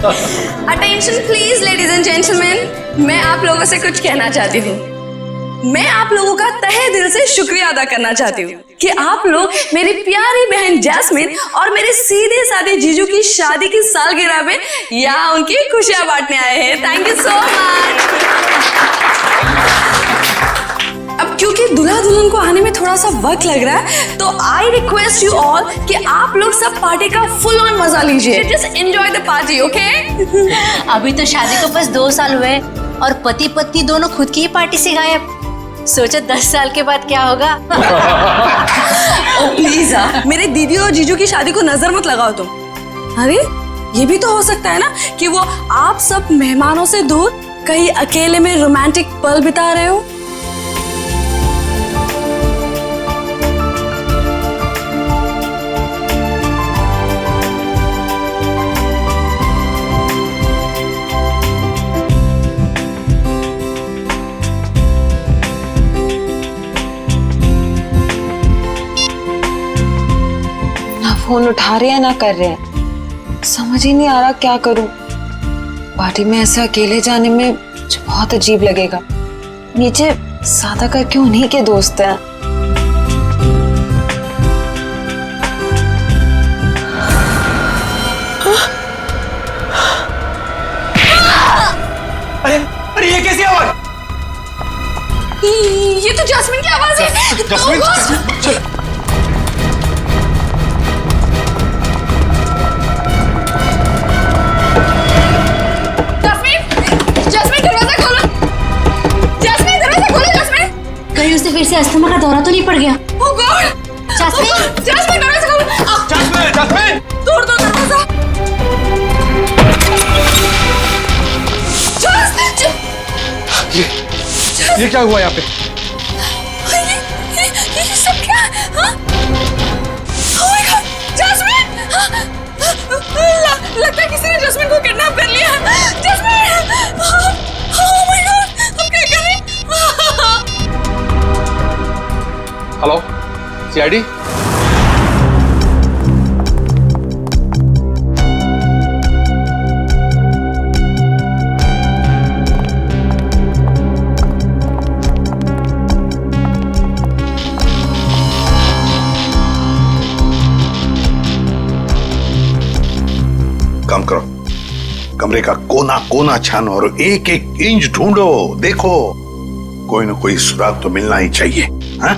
Attention please ladies and gentleman, मैं आप लोगों से कुछ कहना चाहती हूँ। मैं आप लोगों का तहे दिल से शुक्रिया अदा करना चाहती हूँ कि आप लोग मेरी प्यारी बहन जैस्मिन और मेरे सीधे साधे जीजू की शादी की सालगिरह में यहाँ उनकी खुशियां बांटने आए हैं। Thank you so much. अब क्योंकि दूल्हा दुल्हन को आने में थोड़ा सा वक्त लग रहा है, तो आई रिक्वेस्ट यू ऑल कि आप लोग सब पार्टी का फुल ऑन मजा लीजिए। Just enjoy the party, okay? अभी तो शादी को बस 2 साल हुए और पति पत्नी दोनों खुद की ही पार्टी से गायब। सोचो 10 साल के बाद क्या होगा। प्लीज मेरे दीदी और जीजू की शादी को नजर मत लगाओ तुम। अरे ये भी तो हो सकता है ना कि वो आप सब मेहमानों से दूर कहीं अकेले में रोमांटिक पल बिता रहे हो। फोन उठा रहे हैं ना कर रहे हैं, समझ ही नहीं आ रहा क्या करूं। पार्टी में ऐसे अकेले जाने में मुझे बहुत अजीब लगेगा। नीचे सादा करके उन्हीं के दोस्त हैं। अरे ये कैसी आवाज? ये तो जैस्मिन की आवाज है। जैस्मिन, उसे फिर से अस्थमा का दौरा तो नहीं पड़ गया? Oh God! जैस्मिन, जैस्मिन दरवाजा खोलो। जैस्मिन, जैस्मिन, तोड़ दो दरवाजा। ये क्या हुआ यहाँ पे? ये सब क्या? हाँ? Oh my God! जैस्मिन! लगता है किसी ने जैस्मिन को किडनैप कर लिया। जैस्मिन! Oh my God! हम क्या करें? Hello, CID? कम करो, कमरे का कोना कोना छानो और एक एक इंच ढूंढो। देखो कोई ना कोई सुराग तो मिलना ही चाहिए। हाँ,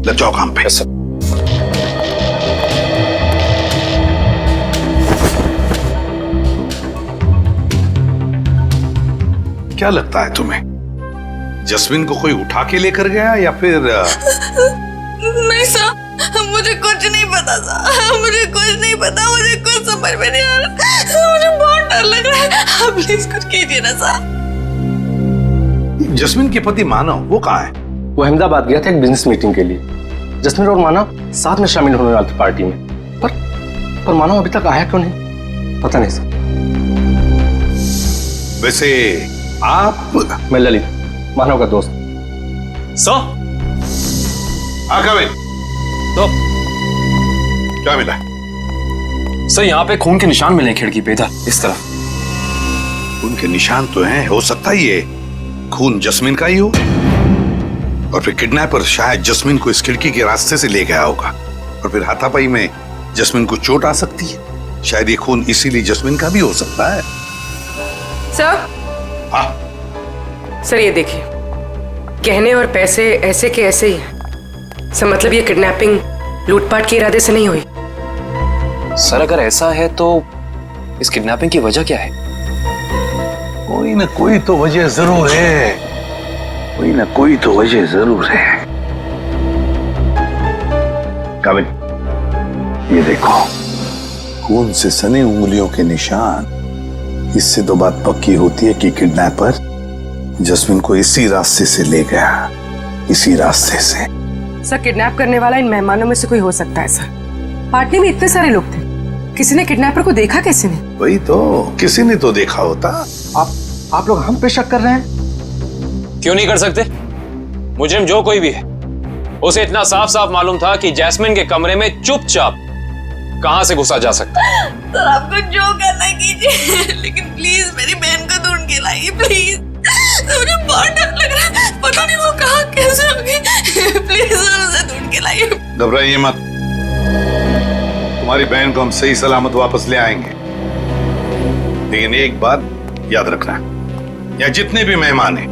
लग जाओ काम पे। क्या लगता है तुम्हें, जस्मिन को कोई उठा के लेकर गया या फिर? नहीं सर, मुझे कुछ नहीं पता सर, मुझे कुछ नहीं पता, मुझे कुछ समझ में नहीं आ रहा, मुझे बहुत डर लग रहा है। आप प्लीज कुछ कीजिए ना सर। जस्मिन के पति मानव वो कहाँ है? वो अहमदाबाद गया था एक बिजनेस मीटिंग के लिए। जस्मिन और मानव साथ में शामिल होने वाले थे पार्टी में, पर मानव अभी तक आया क्यों नहीं पता नहीं सर। वैसे आप? मैं ललित, मानव का दोस्त। सर, तो क्या मिला? सर यहाँ पे खून के निशान मिले खिड़की पे, इधर इस तरफ। खून के निशान तो हैं, हो सकता है ये खून जस्मिन का ही हो, और फिर किडनैपर शायद जस्मिन को इस खिड़की के रास्ते से ले गया होगा, और फिर हाथापाई में जस्मिन को चोट आ सकती है। शायद ये खून इसीलिए जस्मिन का भी हो सकता है। सर, हाँ सर ये देखिए, गहने और पैसे ऐसे के ऐसे ही हैं। सर मतलब ये किडनैपिंग लूटपाट के इरादे से नहीं हुई। सर अगर ऐसा है तो इस किडनैपिंग की वजह क्या है? कोई ना कोई तो वजह जरूर है, कोई ना कोई तो वजह जरूर है। काबिल, ये देखो, खून से सनी उंगलियों के निशान। इससे तो बात पक्की होती है कि किडनैपर जस्मिन को इसी रास्ते से ले गया, इसी रास्ते से। सर किडनैप करने वाला इन मेहमानों में से कोई हो सकता है सर। पार्टी में इतने सारे लोग थे, किसी ने किडनैपर को देखा कैसे नहीं? वही तो, किसी ने तो देखा होता। आप लोग हम पे शक कर रहे हैं? क्यों नहीं कर सकते? मुजरिम जो कोई भी है, उसे इतना साफ साफ मालूम था कि जैस्मिन के कमरे में चुपचाप कहां से घुसा जा सकता है? सर आपको जो करना है कीजिए, लेकिन प्लीज मेरी बहन को ढूंढ के लाइए प्लीज। मुझे बहुत डर लग रहा है, पता नहीं वो कहाँ कैसे होगी। प्लीज सर उसे ढूंढ के लाइए। घबराइए मत, तुम्हारी बहन को हम सही सलामत वापस ले आएंगे। लेकिन एक बात याद रखना, यहाँ जितने भी मेहमान हैं,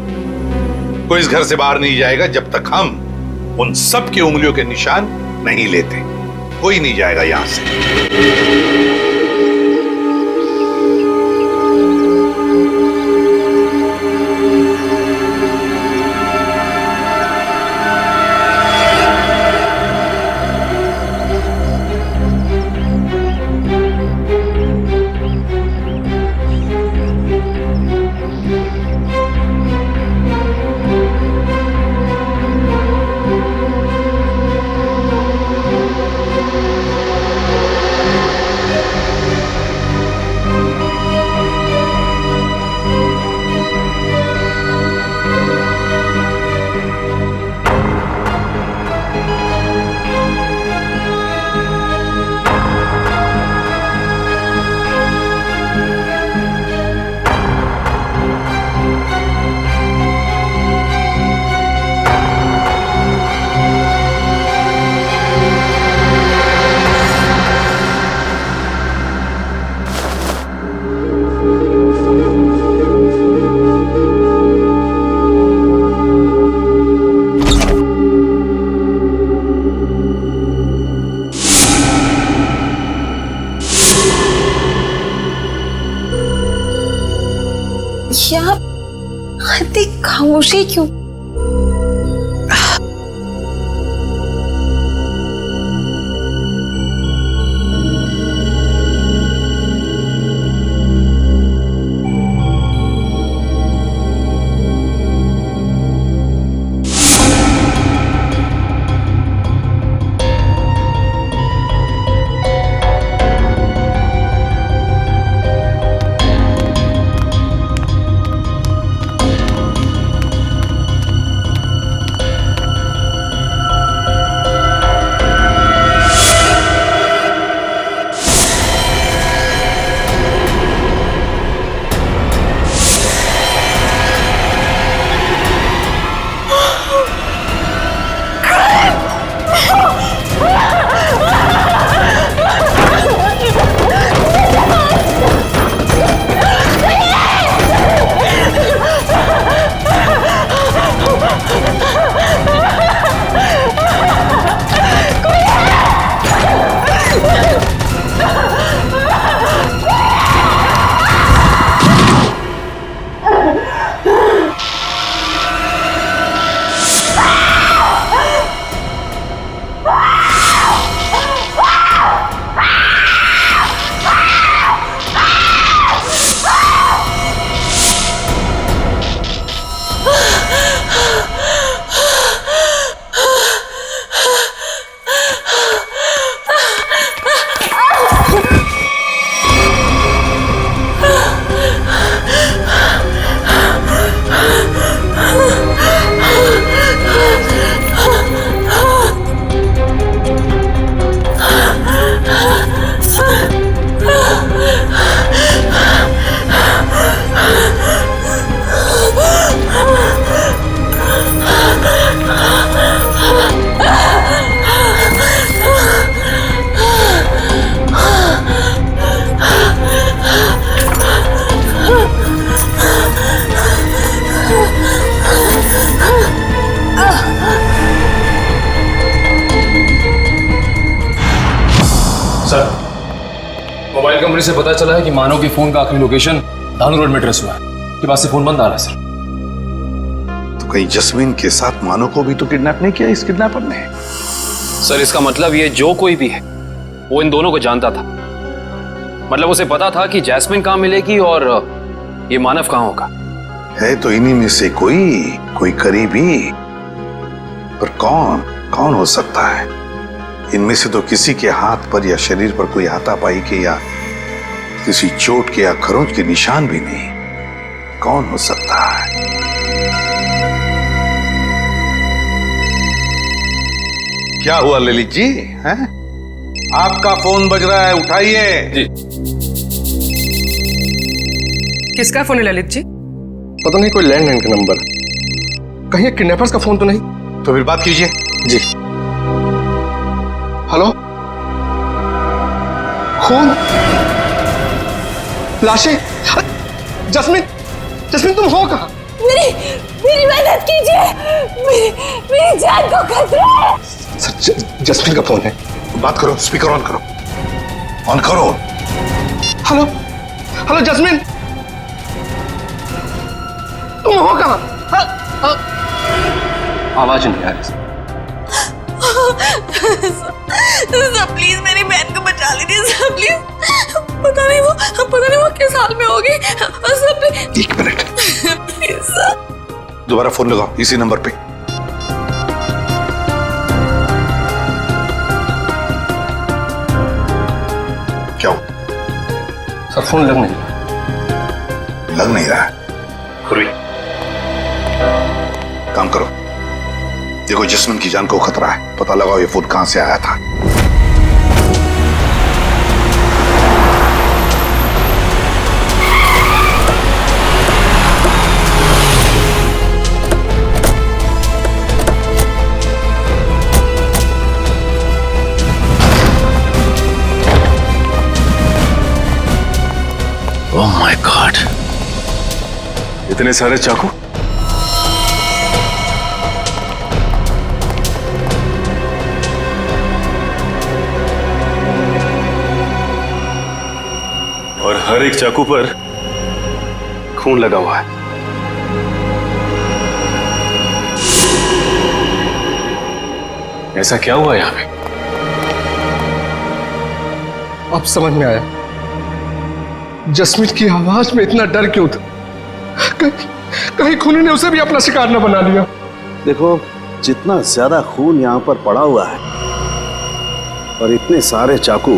कोई इस घर से बाहर नहीं जाएगा जब तक हम उन सब की उंगलियों के निशान नहीं लेते। कोई नहीं जाएगा यहां से। यार इतनी खामोशी क्यों? मोबाइल कंपनी से पता चला है कि मानव की फोन का आखिरी लोकेशन धानु रोड में ट्रेस हुआ है। के पास से फोन बंद आ रहा है सर। तो कहीं जस्मीन के साथ मानव को भी तो किडनैप नहीं किया इस किडनैपर ने? सर इसका मतलब ये जो कोई भी है वो इन दोनों को जानता था। मतलब उसे पता था कि जैस्मिन कहाँ मिलेगी और ये मानव कहाँ होगा। है तो इन्हीं में से कोई करीबी, पर कौन हो सकता है? इनमें से तो किसी के हाथ पर या शरीर पर कोई हाथापाई के या किसी चोट के या खरोंच के निशान भी नहीं। कौन हो सकता है? क्या हुआ ललित जी, हैं? आपका फोन बज रहा है, उठाइए। जी। किसका फोन है ललित जी? पता नहीं, कोई लैंडलाइन का नंबर। कहीं किडनैपर्स का फोन तो नहीं? तो फिर बात कीजिए। जी। हेलो, खून, लाशें। जस्मिन, जस्मिन तुम हो कहाँ? मेरी मदद कीजिए, मेरी जान को खतरा है। सर, जस्मिन का फोन है। बात करो, स्पीकर ऑन करो, ऑन करो। हेलो, हेलो जस्मिन, तुम हो कहाँ? आवाज नहीं आ रही। सर प्लीज मेरी बहन को बचा लीजिए सर, प्लीज। पता नहीं वो किस हाल में होगी sir, please. 1 minute, please sir. दोबारा फोन लगाओ इसी नंबर पे। क्या हो? सर फोन लग नहीं रहा। लग नहीं रहा। खुरी, काम करो, देखो जस्मिन की जान को खतरा है, पता लगाओ ये फोन कहां से आया था। ओह माय गॉड, इतने सारे चाकू। और हर एक चाकू पर खून लगा हुआ है। ऐसा क्या हुआ यहां पे? अब समझ में आया जस्मिन की आवाज में इतना डर क्यों था। कहीं खूनी ने उसे भी अपना शिकार न बना लिया। देखो, जितना ज्यादा खून यहाँ पर पड़ा हुआ है और इतने सारे चाकू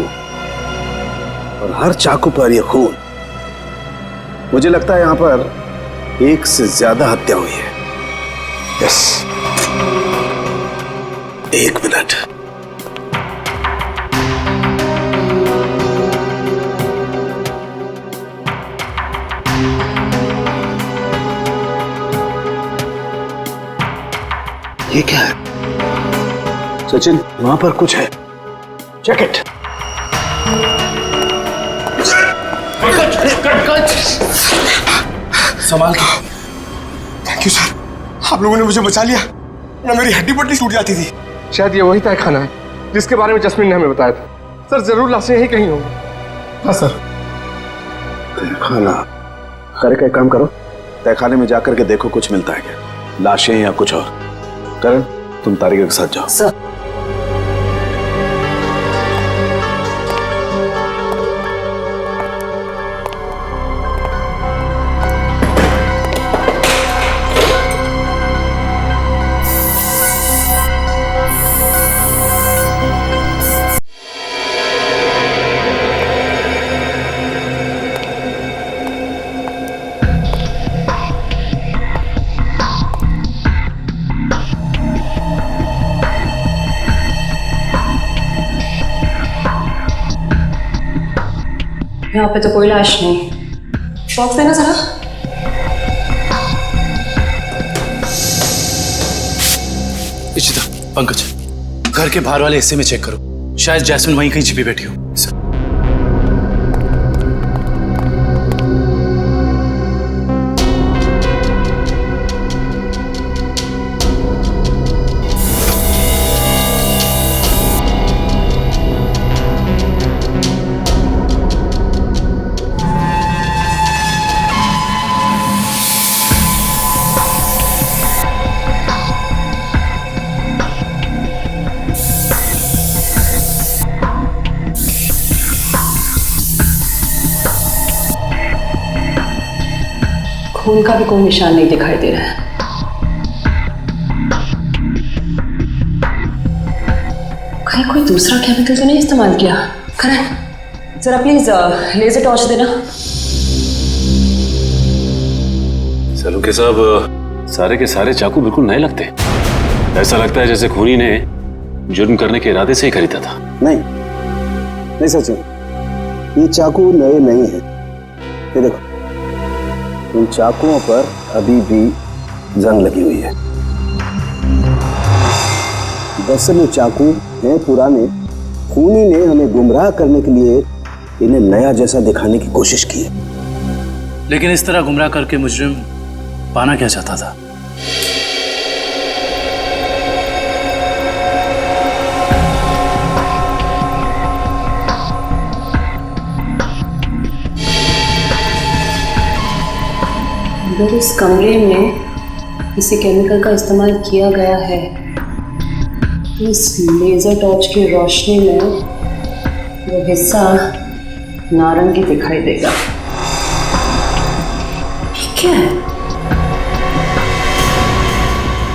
और हर चाकू पर यह खून, मुझे लगता है यहाँ पर एक से ज्यादा हत्या हुई है। Yes, 1 minute. ये क्या है? सचिन, वहां पर कुछ है। Check it. संभाल के। थैंक यू सर, आप लोगों ने मुझे बचा लिया, ना मेरी हड्डी पट्टी टूट जाती थी। शायद ये वही तहखाना है जिसके बारे में जस्मिन ने हमें बताया था। सर, जरूर लाशें यहीं कहीं होंगी। हाँ सर। तहखाना? खैर, का काम करो, तहखाने में जाकर के देखो कुछ मिलता है क्या, लाशें या कुछ और। करण, तुम तारिका के साथ जाओ। सर। यहाँ पे तो कोई लाश नहीं। बॉक्स देना जरा। इशिता, पंकज, घर के बाहर वाले हिस्से में चेक करो, शायद जैस्मिन वहीं कहीं छिपी बैठी हो। खून का भी कोई निशान नहीं दिखाई दे रहा है। कहीं कोई दूसरा केमिकल तो नहीं इस्तेमाल किया? करण, जरा प्लीज लेजर टॉर्च देना। सलूके साहब, सारे के सारे चाकू बिल्कुल नए लगते हैं। ऐसा लगता है जैसे खूनी ने जुर्म करने के इरादे से ही खरीदा था। नहीं, नहीं सचिन, ये चाकू नए नहीं हैं। ये देखो, इन चाकुओं पर अभी भी जंग लगी हुई है। दरअसल ये चाकू हैं पुराने। खूनी ने हमें गुमराह करने के लिए इन्हें नया जैसा दिखाने की कोशिश की है। लेकिन इस तरह गुमराह करके मुजरिम पाना क्या चाहता था? अगर इस कमरे में किसी केमिकल का इस्तेमाल किया गया है तो इस लेजर टॉर्च की रोशनी में वो हिस्सा नारंगी दिखाई देगा। क्या है?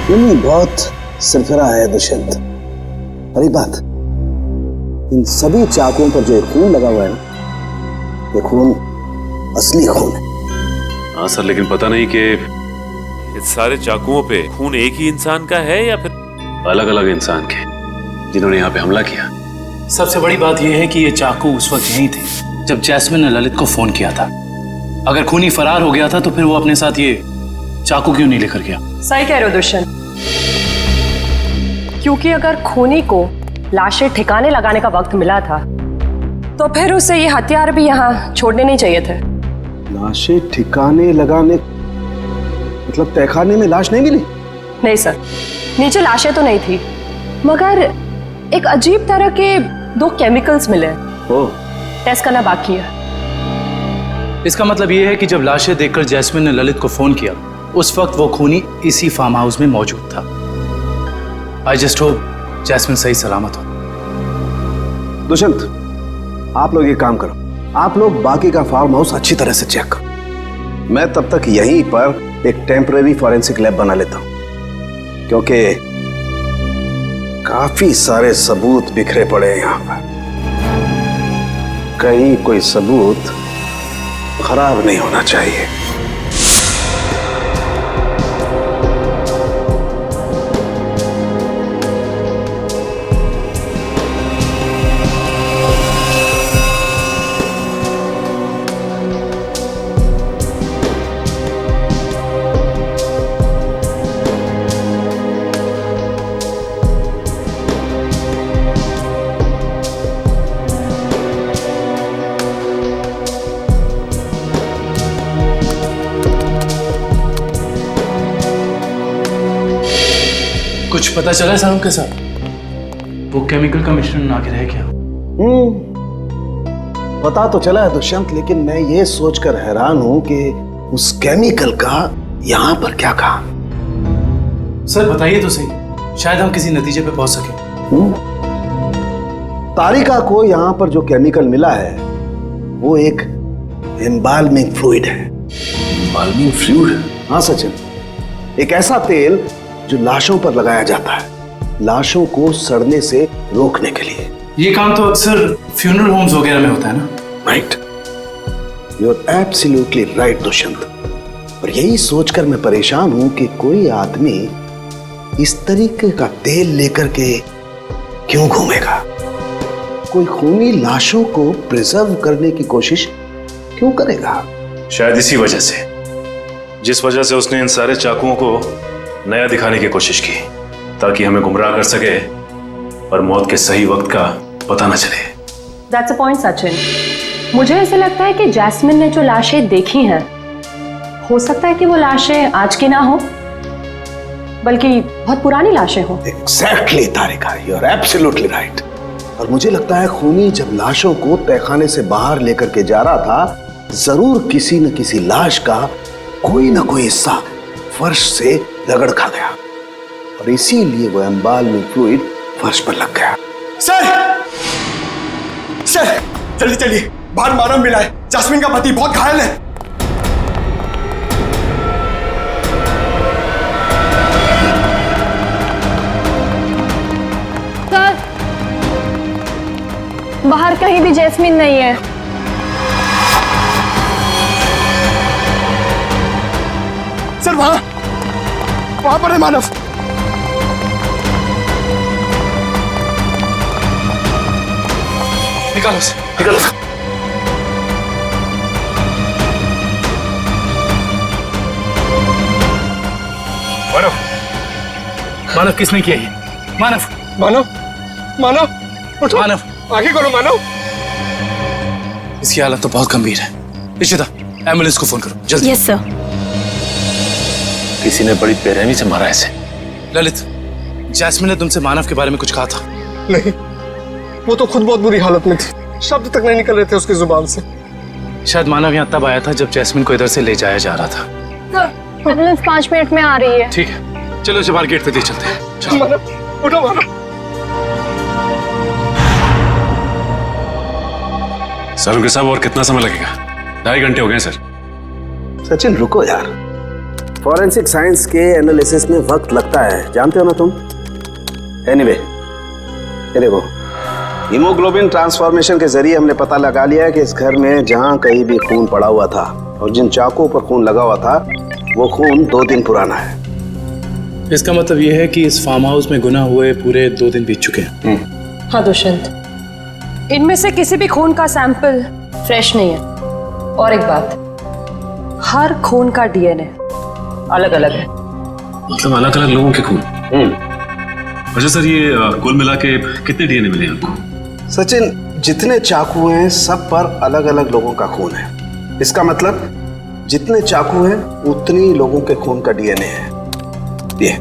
नहीं, बहुत सिरफिरा है दुष्यंत। अरे बात, इन सभी चाकुओं पर जो खून लगा हुआ है ना, ये खून असली खून है। हाँ सर, लेकिन पता नहीं कि इस सारे चाकुओं पे खून एक ही इंसान का है या फिर अलग अलग इंसान के जिन्होंने यहाँ पे हमला किया। सबसे बड़ी बात यह है कि ये चाकू उस वक्त यहीं थे जब जैस्मिन ने ललित को फोन किया था। अगर खूनी फरार हो गया था तो फिर वो अपने साथ ये चाकू क्यों नहीं लेकर गया? सही कह रहे हो दुष्यंत, क्योंकि अगर खूनी को लाशें ठिकाने लगाने का वक्त मिला था तो फिर उसे ये हथियार भी यहाँ छोड़ने नहीं चाहिए थे। लाशें ठिकाने लगाने मतलब तहखाने में लाश नहीं मिली? नहीं सर, नीचे लाशें तो नहीं थी, मगर एक अजीब तरह के 2 केमिकल्स मिले। टेस्ट करना बाकी है। इसका मतलब ये है कि जब लाशें देखकर जैस्मिन ने ललित को फोन किया उस वक्त वो खूनी इसी फार्म हाउस में मौजूद था। आई जस्ट होप जैस्मिन सही सलामत हो। दुष्यंत, आप लोग ये काम करो, आप लोग बाकी का फार्म हाउस अच्छी तरह से चेक करो। मैं तब तक यहीं पर एक टेम्परेरी फॉरेंसिक लैब बना लेता हूं, क्योंकि काफी सारे सबूत बिखरे पड़े हैं यहां पर। कहीं कोई सबूत खराब नहीं होना चाहिए। कुछ पता चला साहब के साथ? वो केमिकल का मिश्रण आखिर है क्या? पता तो चला है दुष्यंत, लेकिन मैं ये सोचकर हैरान हूं कि उस केमिकल का यहां पर क्या काम। सर बताइए तो सही, शायद हम किसी नतीजे पे पहुंच सके। तारिका को यहां पर जो केमिकल मिला है वो एक एम्बाल्मिंग फ्लूइड है। Embalming fluid? हाँ सचिन, एक ऐसा तेल जो लाशों पर लगाया जाता है, लाशों को सड़ने से रोकने के लिए। ये काम तो अक्सर फ्यूनरल होम्स वगैरह में होता है ना? Right, you are absolutely right Dushyant. और यही सोचकर मैं परेशान हूं कि कोई आदमी इस तरीके का तेल लेकर के क्यों घूमेगा। कोई खूनी लाशों को प्रिजर्व करने की कोशिश क्यों करेगा? शायद इसी वजह से, जिस वजह से उसने इन सारे चाकुओं को नया दिखाने की कोशिश की, ताकि हमें गुमराह कर सके और मौत के सही वक्त का पता न चले। That's a point, Sachin. मुझे ऐसा लगता है कि जैस्मिन ने जो लाशें देखी हैं, हो सकता है कि वो लाशें आज की ना हो, बल्कि बहुत पुरानी लाशें हो। Exactly, Tarika, you are absolutely right। और मुझे लगता है खूनी जब लाशों को तहखाने से बाहर लेकर के जा रहा था, जरूर किसी न किसी लाश का कोई ना कोई हिस्सा फर्श से रगड़ खा गया और इसीलिए वो एम्बाल्मिंग फ्लूइड फर्श पर लग गया। सर, सर जल्दी चलिए, बाहर मानव मिला है, जैस्मिन का पति बहुत घायल है। सर, बाहर कहीं भी जैस्मिन नहीं है। सर वहां पर है मानव। निकालो उसे, निकालो। मानव, मानव किसने किया ये? मानव, मानव, मानव, उठो। मानव, आगे करो मानव। इसकी हालत तो बहुत गंभीर है। इशिता, एम्बुलेंस को फोन करो जल्दी। Yes sir. किसी ने बड़ी बेरहमी से मारा ऐसे। ललित, जैस्मिन ने तुमसे मानव के बारे में कुछ कहा था? नहीं, वो तो खुद बहुत बुरी हालत में थी, शब्द तक नहीं निकल रहे थे उसकी जुबान से। शायद मानव यहाँ तब आया था जब जैस्मिन को इधर से ले जाया जा रहा था। एम्बुलेंस 5 मिनट में आ रही है। ठीक है, चलो जबार गेट पे दे चलते हैं। चलो। मानव, उठो मानव। सर साहब, और कितना समय लगेगा? 2.5 घंटे हो गए सर। सचिन रुको यार, फॉरेंसिक साइंस के एनालिसिस में वक्त लगता है, जानते हो ना तुम। एनीवे, ये देखो, हीमोग्लोबिन ट्रांसफॉर्मेशन के जरिए हमने पता लगा लिया है कि इस घर में जहां कहीं भी खून पड़ा हुआ था और जिन चाकुओं पर खून लगा हुआ था वो खून 2 दिन पुराना है। इसका मतलब ये है कि इस फार्म हाउस में गुना हुए पूरे 2 दिन बीत चुके हैं। हाँ दुष्यंत, इनमें से किसी भी खून का सैंपल फ्रेश नहीं है। और एक बात, हर खून का डीएनए अलग अलग है। मतलब अलग अलग लोगों के खून? अच्छा सर, ये कुल मिला के कितने डीएनए मिले आपको? सचिन, जितने चाकू हैं सब पर अलग अलग लोगों का खून है। इसका मतलब जितने चाकू हैं उतनी लोगों के खून का डीएनए है। ये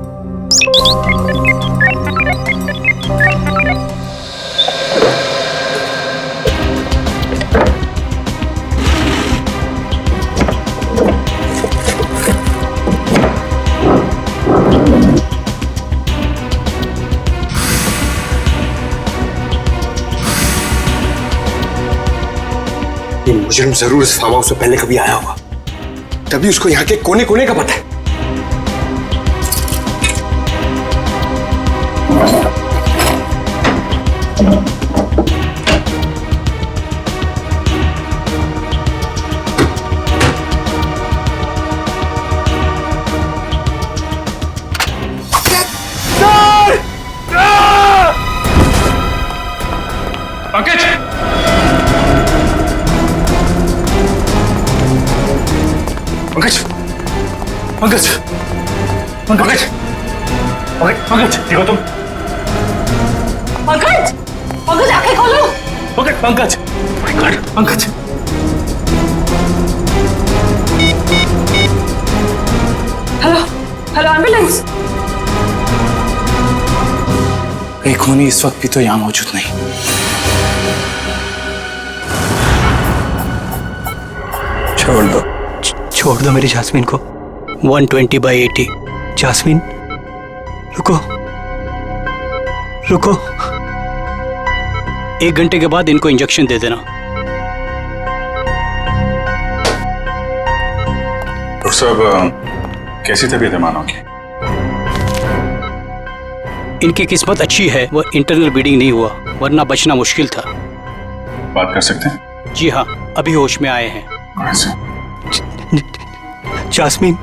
मुजरिम जरूर इस फार्म हाउस से पहले कभी आया होगा, तभी उसको यहाँ के कोने कोने का पता है। पंकज! पंकज, पंकज! पंकज! पंकज, देखो तुम। पंकज, पंकज आंखें खोलो। Pankaj! Pankaj! Pankaj! Hello, hello ambulance. कहीं खूनी इस वक्त भी तो यहाँ मौजूद नहीं। छोड़ दो मेरी जास्मिन को। 120/80। जास्मिन, रुको रुको। 1 घंटे के बाद इनको इंजेक्शन दे देना। डॉक्टर साहब, कैसी तबीयत है मानव की? इनकी किस्मत अच्छी है, वो इंटरनल ब्लीडिंग नहीं हुआ, वरना बचना मुश्किल था। बात कर सकते हैं? जी हाँ, अभी होश में आए हैं। Jasmine,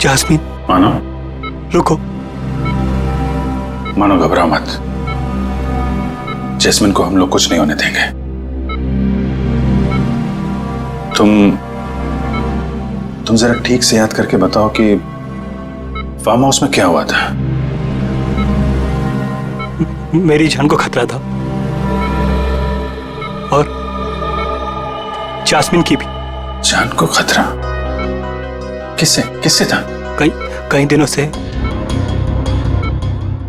jasmine. मानव, रुको। मानव, घबराओ मत। जैस्मिन को हम लोग कुछ नहीं होने देंगे। तुम जरा ठीक से याद करके बताओ कि फार्म हाउस में क्या हुआ था? मेरी जान को खतरा था और जास्मिन की भी। जान को खतरा? किससे किससे था? कई दिनों से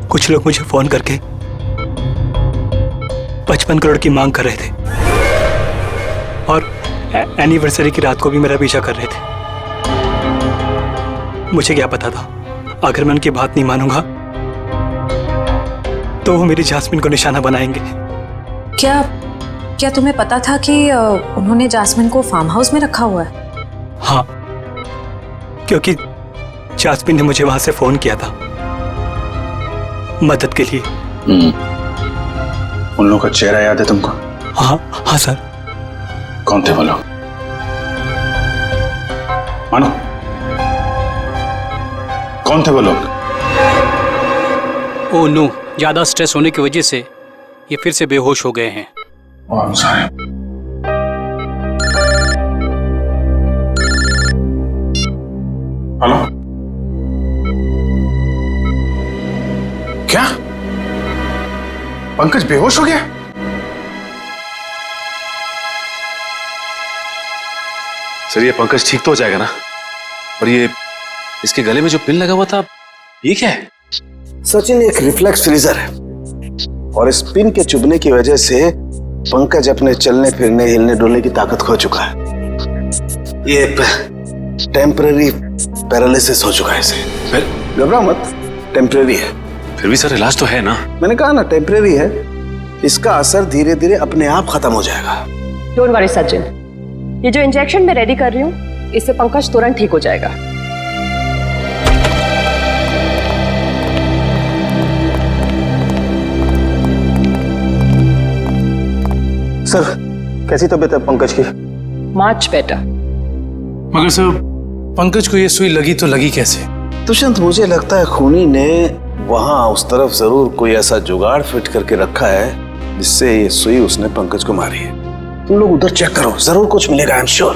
कुछ लोग मुझे फोन करके 55 करोड़ की मांग कर रहे थे और एनिवर्सरी की रात को भी मेरा पीछा कर रहे थे। मुझे क्या पता था, अगर मैं उनकी बात नहीं मानूंगा तो वो मेरी जास्मिन को निशाना बनाएंगे। क्या तुम्हें पता था कि उन्होंने जास्मिन को फार्म हाउस में रखा हुआ है? हाँ, क्योंकि जास्मिन ने मुझे वहां से फोन किया था मदद के लिए। उन लोगों का चेहरा याद है तुमको? हाँ सर। कौन थे वो लोग? मानो, कौन थे वो लोग? ओह नो, ज़्यादा स्ट्रेस होने की वजह से ये फिर से बेहोश हो गए हैं। हेलो, क्या पंकज बेहोश हो गया? सर ये पंकज ठीक तो हो जाएगा ना? और ये इसके गले में जो पिन लगा हुआ था ये क्या है? सचिन एक रिफ्लेक्स फ्रीजर है और इस पिन के चुभने की वजह से पंकज अपने चलने फिरने हिलने डुलने की ताकत खो चुका है। ये टेम्पररी पैरालिसिस हो चुका है इसे। घबरा मत, टेम्पररी है। फिर भी सर इलाज तो है ना? मैंने कहा ना टेम्पररी है, इसका असर धीरे धीरे अपने आप खत्म हो जाएगा। डोंट वरी सचिन, ये जो इंजेक्शन मैं रेडी कर रही हूँ इससे पंकज तुरंत ठीक हो जाएगा। सर कैसी तबीयत है पंकज की? Much better. मगर सर पंकज को ये सुई लगी तो लगी कैसे? दुष्यंत मुझे लगता है खूनी ने वहां उस तरफ जरूर कोई ऐसा जुगाड़ फिट करके रखा है जिससे ये सुई उसने पंकज को मारी है। तुम लोग उधर चेक करो, जरूर कुछ मिलेगा, आई एम श्योर।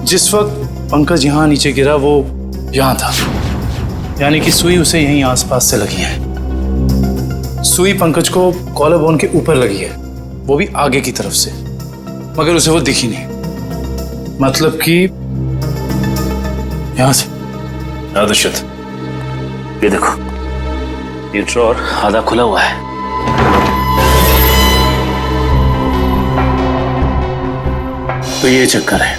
जिस वक्त पंकज यहाँ नीचे गिरा वो यहाँ था, यानी कि सुई उसे यहीं आसपास से लगी है। सुई पंकज को कॉलर बोन के ऊपर लगी है, वो भी आगे की तरफ से, मगर उसे वो दिखी नहीं। मतलब कि यहां से। दुष्यंत ये देखो, ये ड्रॉर आधा खुला हुआ है। तो ये चक्कर है।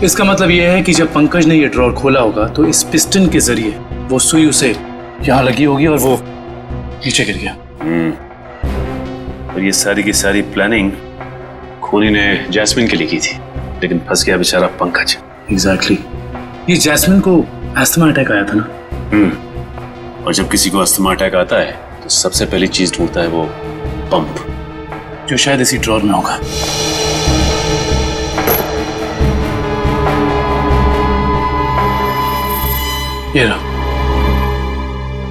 इसका मतलब यह है कि जब पंकज ने ये ड्रॉर खोला होगा तो इस पिस्टन के जरिए वो सुई उसे यहां लगी होगी और वो नीचे गिर गया। और ये सारी की सारी प्लानिंग खूनी ने जैस्मिन के लिए की थी, लेकिन फंस गया बेचारा पंकज। एग्जैक्टली। ये जैस्मिन को अस्थमा अटैक आया था ना। और जब किसी को अस्थमा अटैक आता है तो सबसे पहली चीज ढूंढता है वो पंप, जो शायद इसी ड्रॉर में होगा। ये रहा।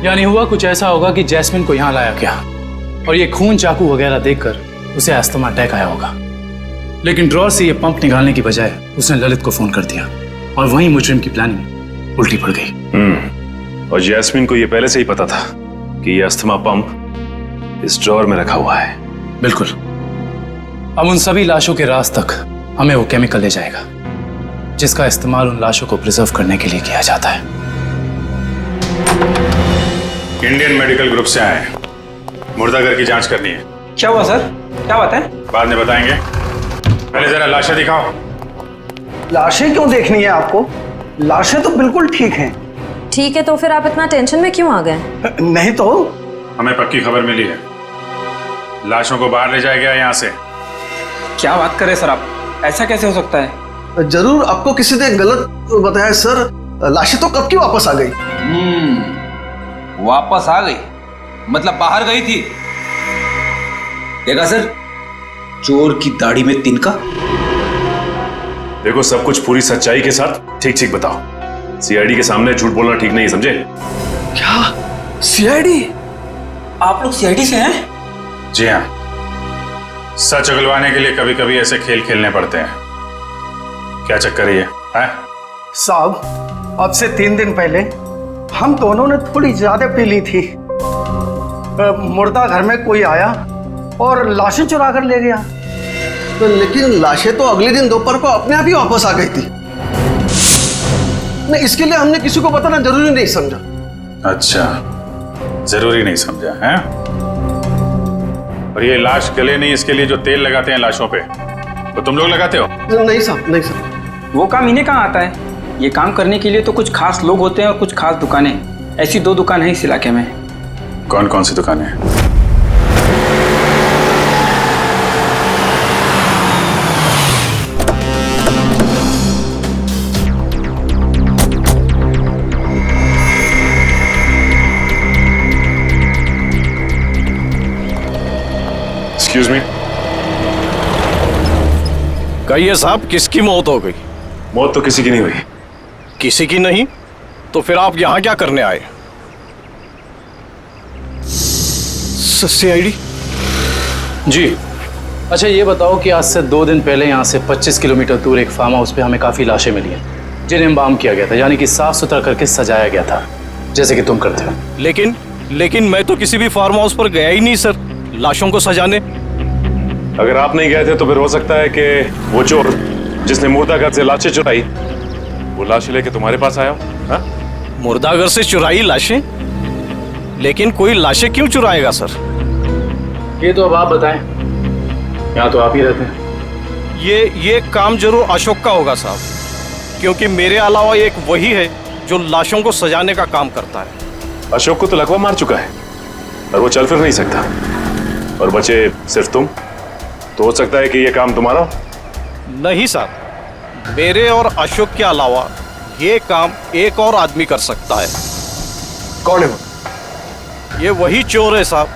यानी हुआ कुछ ऐसा होगा कि जैस्मिन को यहां लाया गया और ये खून चाकू वगैरह देखकर उसे अस्थमा अटैक आया होगा, लेकिन ड्रॉर से ये पंप निकालने की बजाय उसने ललित को फोन कर दिया और वहीं मुजरिम की प्लानिंग उल्टी पड़ गई। और जैस्मिन को ये पहले से ही पता था कि ये अस्थमा पंप इस ड्रॉर में रखा हुआ है। बिल्कुल। अब उन सभी लाशों के राज तक हमें वो केमिकल ले जाएगा जिसका इस्तेमाल उन लाशों को प्रिजर्व करने के लिए किया जाता है। इंडियन मेडिकल ग्रुप से आए, मुर्दाघर की जांच करनी है। क्या हुआ सर? क्या बात है? बाद में बताएंगे, पहले जरा लाशें दिखाओ। लाशें क्यों देखनी है आपको? लाशें तो बिल्कुल ठीक हैं। ठीक है, तो फिर आप इतना टेंशन में क्यों आ गए? नहीं तो हमें पक्की खबर मिली है, लाशों को बाहर ले जाया गया यहाँ से। क्या बात कर रहे सर आप? ऐसा कैसे हो सकता है? जरूर आपको किसी ने गलत बताया सर। लाशें तो कब की वापस आ गई। वापस आ गई मतलब बाहर गई थी। देखा सर, चोर की दाढ़ी में तिनका। देखो सब कुछ पूरी सच्चाई के साथ ठीक ठीक बताओ। सीआईडी के सामने झूठ बोलना ठीक नहीं, समझे? क्या सीआईडी? आप लोग सीआईडी से हैं? जी हाँ, सच उगलवाने के लिए कभी कभी ऐसे खेल खेलने पड़ते हैं। क्या चक्कर है ये? साहब, अब से 3 दिन पहले हम दोनों ने थोड़ी ज्यादा पी ली थी। मुर्दा घर में कोई आया और लाशें चुरा कर ले गया। तो लेकिन लाशें तो अगले दिन दोपहर को अपने आप ही वापस आ गई थी। नहीं, इसके लिए हमने किसी को बताना जरूरी नहीं समझा। अच्छा, जरूरी नहीं समझा है? और ये लाश गले नहीं, इसके लिए जो तेल लगाते हैं लाशों पे, तो तुम लोग लगाते हो? नहीं साहब, नहीं साहब। वो काम इन्हें कहाँ आता है? ये काम करने के लिए तो कुछ खास लोग होते हैं और कुछ खास दुकानें। ऐसी 2 दुकान है इस इलाके में। कौन कौन सी दुकानें हैं? Excuse me. कहिए साहब, किसकी मौत हो गई? मौत तो किसी की नहीं हुई। किसी की नहीं तो फिर आप यहाँ क्या करने आए? CID? जी। अच्छा ये बताओ कि आज से 2 दिन पहले यहाँ से 25 किलोमीटर दूर एक फार्म हाउस पे हमें काफ़ी लाशें मिली हैं जिन्हें एम्बाम किया गया था, यानी कि साफ सुथरा करके सजाया गया था जैसे कि तुम करते हो। लेकिन मैं तो किसी भी फार्म हाउस पर गया ही नहीं सर, लाशों को सजाने। अगर आप नहीं गए थे तो फिर हो सकता है कि वो चोर जिसने मुर्दाघर से लाशें चुराई वो लाशें लेके तुम्हारे पास आया हो। हाँ? मुर्दाघर से चुराई लाशें? लेकिन कोई लाशें क्यों चुराएगा सर? ये तो अब आप बताएं, यहाँ तो आप ही रहते हैं। ये काम जरूर अशोक का होगा साहब, क्योंकि मेरे अलावा एक वही है जो लाशों को सजाने का काम करता है। अशोक को तो लकवा मार चुका है और वो चल फिर नहीं सकता, और बचे सिर्फ तुम। तो हो सकता है कि ये काम तुम्हारा हो। नहीं साहब, मेरे और अशोक के अलावा ये काम एक और आदमी कर सकता है। कौन है वो? ये वही चोर है साहब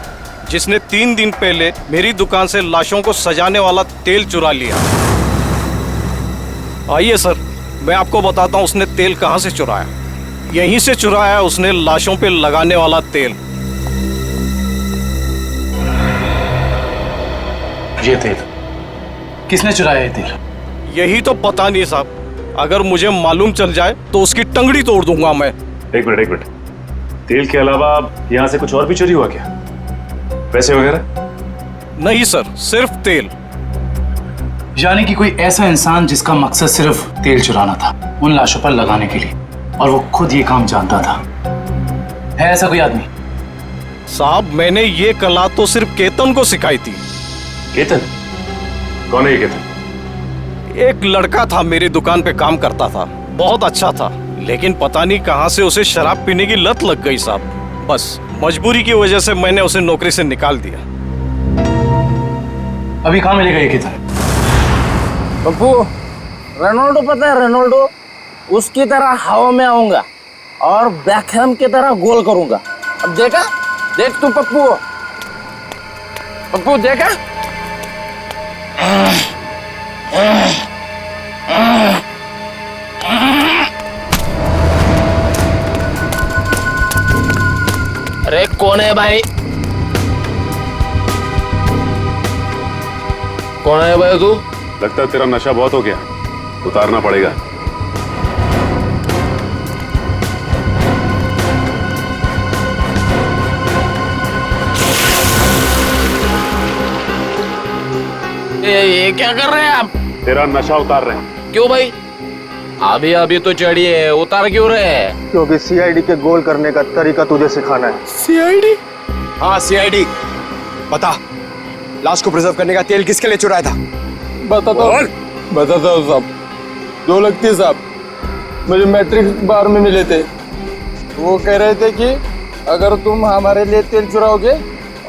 जिसने 3 दिन पहले मेरी दुकान से लाशों को सजाने वाला तेल चुरा लिया। आइए सर, मैं आपको बताता हूँ उसने तेल कहाँ से चुराया। यहीं से चुराया है उसने लाशों पे लगाने वाला तेल। ये तेल किसने चुराया? ये तेल यही तो पता नहीं साहब, अगर मुझे मालूम चल जाए तो उसकी टंगड़ी तोड़ दूंगा मैं। एक मिनट, तेल के अलावा यहाँ से कुछ और भी चोरी हुआ क्या? पैसे वगैरह? नहीं सर, सिर्फ तेल। यानी कि कोई ऐसा इंसान जिसका मकसद सिर्फ तेल चुराना था उन लाशों पर लगाने के लिए, और वो खुद ये काम जानता था। है ऐसा कोई आदमी? साहब मैंने ये कला तो सिर्फ केतन को सिखाई थी। केतन? कौन है ये केतन? एक लड़का था, मेरी दुकान पे काम करता था, बहुत अच्छा था, लेकिन पता नहीं कहां से उसे शराब पीने की लत लग गई साहब। बस मजबूरी की वजह से मैंने उसे नौकरी से निकाल दिया। अभी कहाँ मिलेगा ये केतन? पप्पू, रोनाल्डो पता है रोनाल्डो? उसकी तरह हवा में आऊंगा और बैकहैम की तरह गोल करूंगा। अब देखा? देख तू पप्पू, पप्पू देखा? अरे कौन है भाई? कौन है भाई तू? लगता है तेरा नशा बहुत हो गया, उतारना पड़ेगा। ये क्या कर रहे हैं आप? तेरा नशा उतार रहे हैं। क्यों भाई? अभी तो चढ़ी है, उतार क्यों रहे हैं? क्योंकि CID के गोल करने का तरीका तुझे सिखाना है। CID? हाँ CID। बता, लाश को प्रिजर्व करने का तेल किसके लिए चुराया था? बताता हूँ साहब। 2 लगती साहब, मुझे मैट्रिक बार में मिले थे। वो कह रहे थे कि अगर तुम हमारे लिए तेल चुराओगे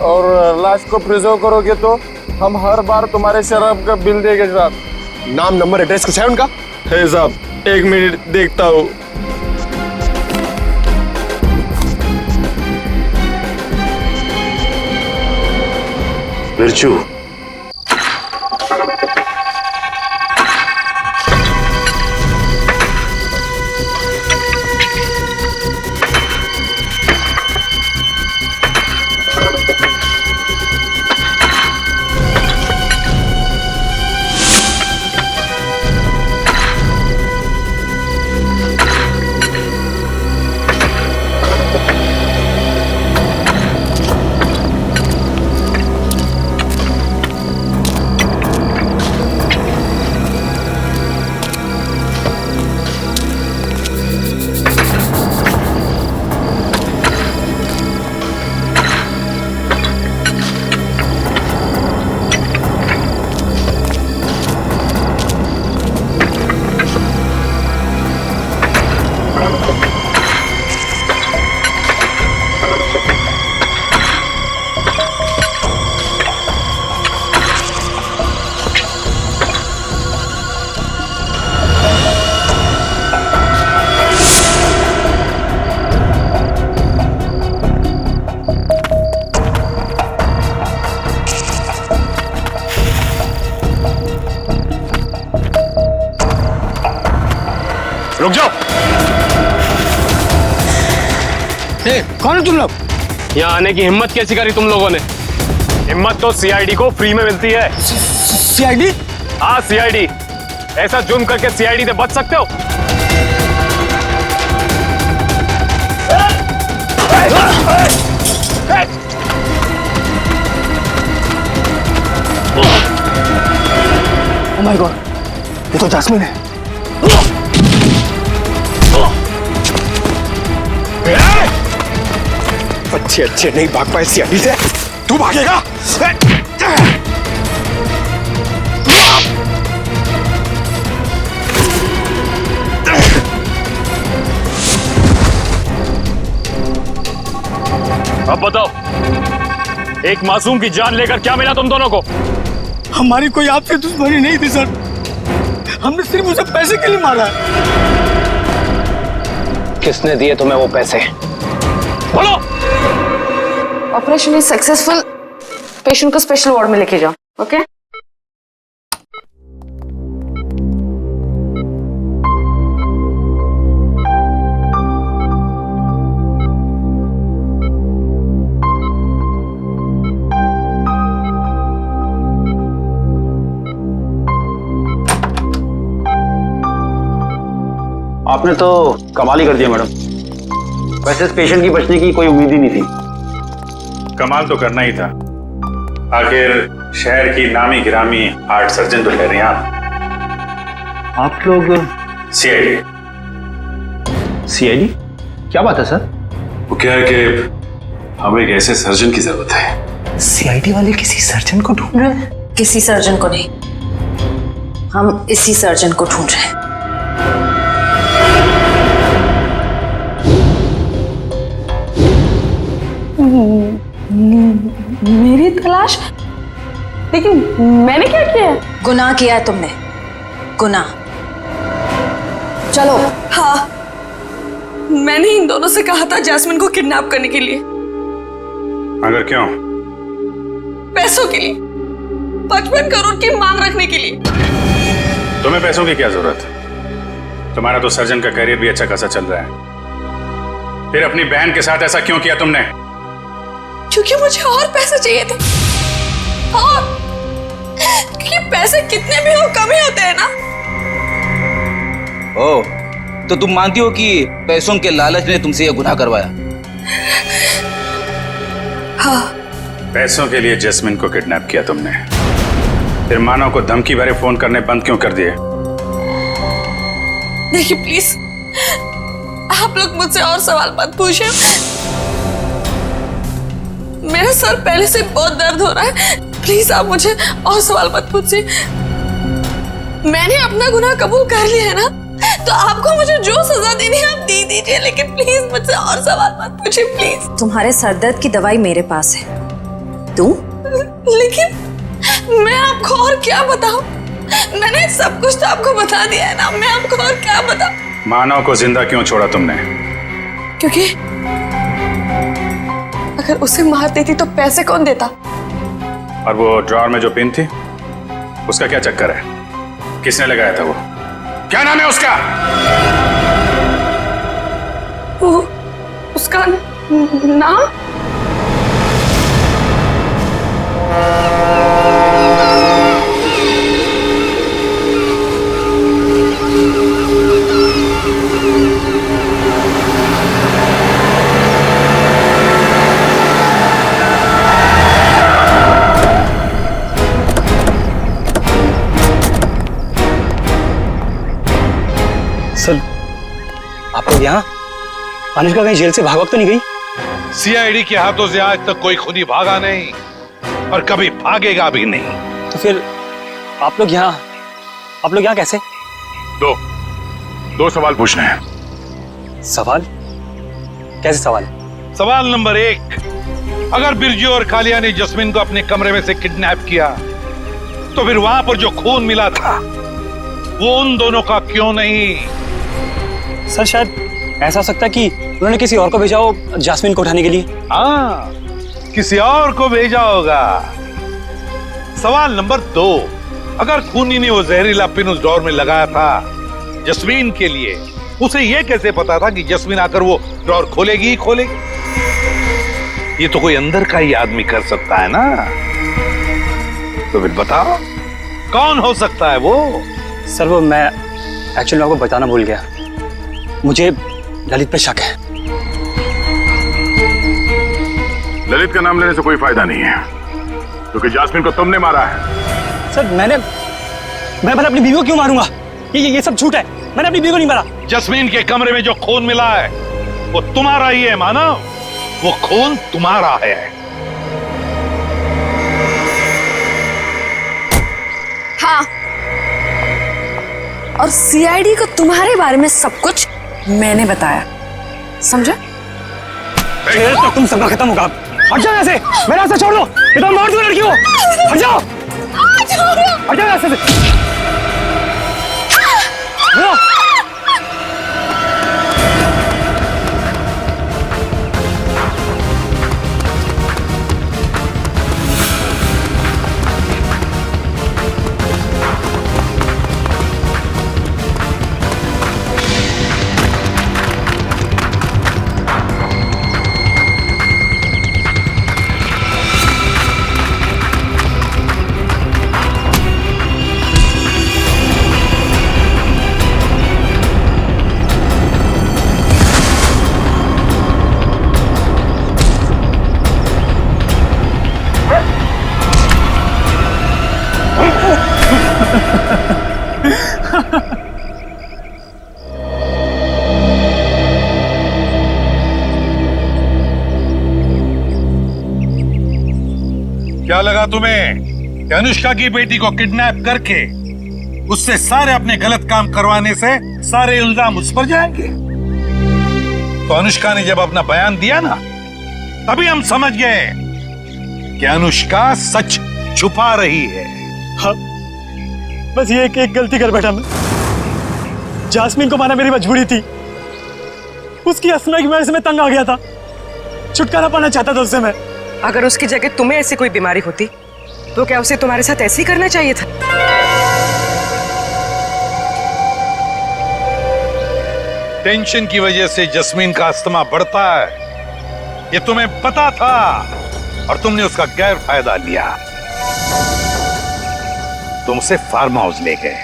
और लाश को प्रिजर्व करोगे तो हम हर बार तुम्हारे शराब का बिल देंगे साहब। नाम नंबर एड्रेस कुछ है उनका? है साहब, 1 मिनट देखता हूँ। बिरजू, कौन है तुम लोग? यहाँ आने की हिम्मत कैसी करी तुम लोगों ने? हिम्मत तो सीआईडी को फ्री में मिलती है। सीआईडी? हाँ सीआईडी। ऐसा जुर्म करके सीआईडी से बच सकते हो? ओह माय गॉड, ये तो जैस्मिन है। अच्छे अच्छे नहीं भाग पाए सीआईडी से, तू भागेगा? अब बताओ, एक मासूम की जान लेकर क्या मिला तुम दोनों को? हमारी कोई आपसे दुश्मनी नहीं थी सर, हमने सिर्फ उसे पैसे के लिए मारा। किसने दिए तुम्हें वो पैसे? बोलो। Operation is successful. पेशेंट को स्पेशल वार्ड में लेके जाओ। ओके? आपने तो कमाल ही कर दिया मैडम। वैसे इस पेशेंट की बचने की कोई उम्मीद ही नहीं थी। कमाल तो करना ही था, आखिर शहर की नामी गिरामी हार्ट सर्जन तो ठहरे हैं आप लोग। सीआईडी। सीआईडी? क्या बात है सर? वो क्या है कि हमें एक ऐसे सर्जन की जरूरत है। सीआईडी वाले किसी सर्जन को ढूंढ रहे हैं? किसी सर्जन को नहीं, हम इसी सर्जन को ढूंढ रहे हैं। मेरी तलाश? लेकिन मैंने क्या किया है? गुनाह किया है तुमने, गुनाह। चलो। हाँ, मैंने इन दोनों से कहा था जैस्मिन को किडनैप करने के लिए। अगर क्यों? पैसों के लिए, 55 करोड़ की मांग रखने के लिए। तुम्हें पैसों की क्या जरूरत है? तुम्हारा तो सर्जन का करियर भी अच्छा खासा चल रहा है, फिर अपनी बहन के साथ ऐसा क्यों किया तुमने? क्योंकि मुझे और पैसे चाहिए थे। और क्योंकि पैसे कितने भी हो कम ही होते हैं ना। ओह, तो तुम मानती हो कि पैसों के लालच ने तुमसे यह गुनाह करवाया? हाँ। पैसों के लिए जैस्मिन को किडनैप किया तुमने, फिर मानव को धमकी भरे फोन करने बंद क्यों कर दिए? देखिए प्लीज, आप लोग मुझसे और सवाल मत पूछिए। मेरा सर पहले से बहुत दर्द हो रहा है, प्लीज आप मुझे और सवाल मत पूछिए। मैंने अपना गुनाह कबूल कर लिया है ना, तो आपको मुझे जो सजा देनी है आप दे दीजिए, लेकिन प्लीज मुझसे और सवाल मत पूछिए प्लीज। तुम्हारे सरदर्द की दवाई मेरे पास है, तू? लेकिन मैं आपको और क्या बताऊं? मैंने सब कुछ तो आपको बता दिया है ना, मैं आपको और क्या बताऊं? मानव को जिंदा क्यों छोड़ा तुमने? क्योंकि अगर उसे मार देती तो पैसे कौन देता? और वो ड्रॉर में जो पिन थी, उसका क्या चक्कर है? किसने लगाया था वो? क्या नाम है उसका? वो उसका नाम? सर, आप लोग यहाँ? अनुष्का कहीं जेल से भाग तो नहीं गई? सीआईडी के हाथों से आज तक कोई खूनी भागा नहीं और कभी भागेगा भी नहीं। तो फिर आप लोग यहाँ कैसे? दो सवाल पूछने हैं। सवाल? कैसे सवाल? सवाल नंबर 1, अगर बिरजू और कालिया ने जस्मिन को अपने कमरे में से किडनैप किया, तो फिर वहां पर जो खून मिला था वो उन दोनों का क्यों नहीं? सर, शायद ऐसा हो सकता है कि उन्होंने किसी और को भेजा हो जैस्मिन को उठाने के लिए। हाँ, किसी और को भेजा होगा। सवाल नंबर 2, अगर खूनी ने वो जहरीला पिन उस ड्रॉर में लगाया था जस्मीन के लिए, उसे यह कैसे पता था कि जस्मीन आकर वो ड्रॉर खोलेगी ही खोलेगी? ये तो कोई अंदर का ही आदमी कर सकता है ना। तो फिर बताओ कौन हो सकता है वो? सर वो मैं एक्चुअली आपको बताना भूल गया, मुझे ललित पे शक है। ललित का नाम लेने से कोई फायदा नहीं है, क्योंकि जास्मिन को तुमने मारा है। सर मैं भला अपनी बीवी को क्यों मारूंगा? ये सब झूठ है, मैंने अपनी बीवी को नहीं मारा। जस्मीन के कमरे में जो खून मिला है वो तुम्हारा ही है मानव, वो खून तुम्हारा है। हाँ, और सीआईडी को तुम्हारे बारे में सब कुछ मैंने बताया, समझा? फिर तो तुम सबका खत्म होगा। हट जाओ यहाँ से, मेरा रास्ता छोड़ दो, ये तो मार दो लड़की को। हट जाओ, हट जाओ रास्ते से। क्या लगा तुम्हें कि अनुष्का की बेटी को किडनैप करके उससे सारे अपने गलत काम करवाने से सारे इल्जाम उस पर जाएंगे? तो अनुष्का ने जब अपना बयान दिया ना, तभी हम समझ गए कि अनुष्का सच छुपा रही है। हाँ, बस ये एक गलती कर बैठा मैं। जास्मिन को माना मेरी मजबूरी थी, उसकी असना की वजह से मैं तंग आ गया था, छुटकारा पाना चाहता था उससे मैं। अगर उसकी जगह तुम्हें ऐसी कोई बीमारी होती तो क्या उसे तुम्हारे साथ ऐसे ही करना चाहिए था? टेंशन की वजह से जस्मीन का अस्थमा बढ़ता है, ये तुम्हें पता था और तुमने उसका गैर फायदा लिया। तुम उसे फार्म हाउस ले गए।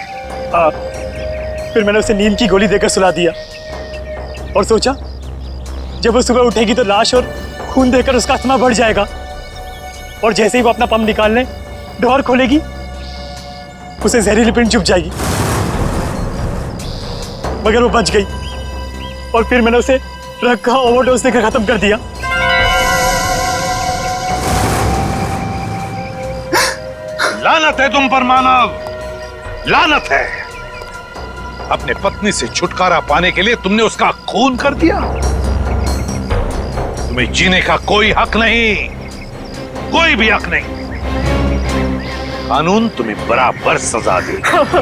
फिर मैंने उसे नींद की गोली देकर सुला दिया और सोचा जब वो सुबह उठेगी तो लाश और खून देकर उसका अस्थमा बढ़ जाएगा, और जैसे ही वो अपना पंप निकालने डोर खोलेगी उसे जहरीली पिन चुभ जाएगी। मगर वो बच गई और फिर मैंने उसे रखा ओवरडोज देकर खत्म कर दिया। लानत है तुम पर मानव, लानत है। अपने पत्नी से छुटकारा पाने के लिए तुमने उसका खून कर दिया। तुम्हें जीने का कोई हक नहीं, कोई भी हक नहीं। कानून तुम्हें बराबर सजा देगा।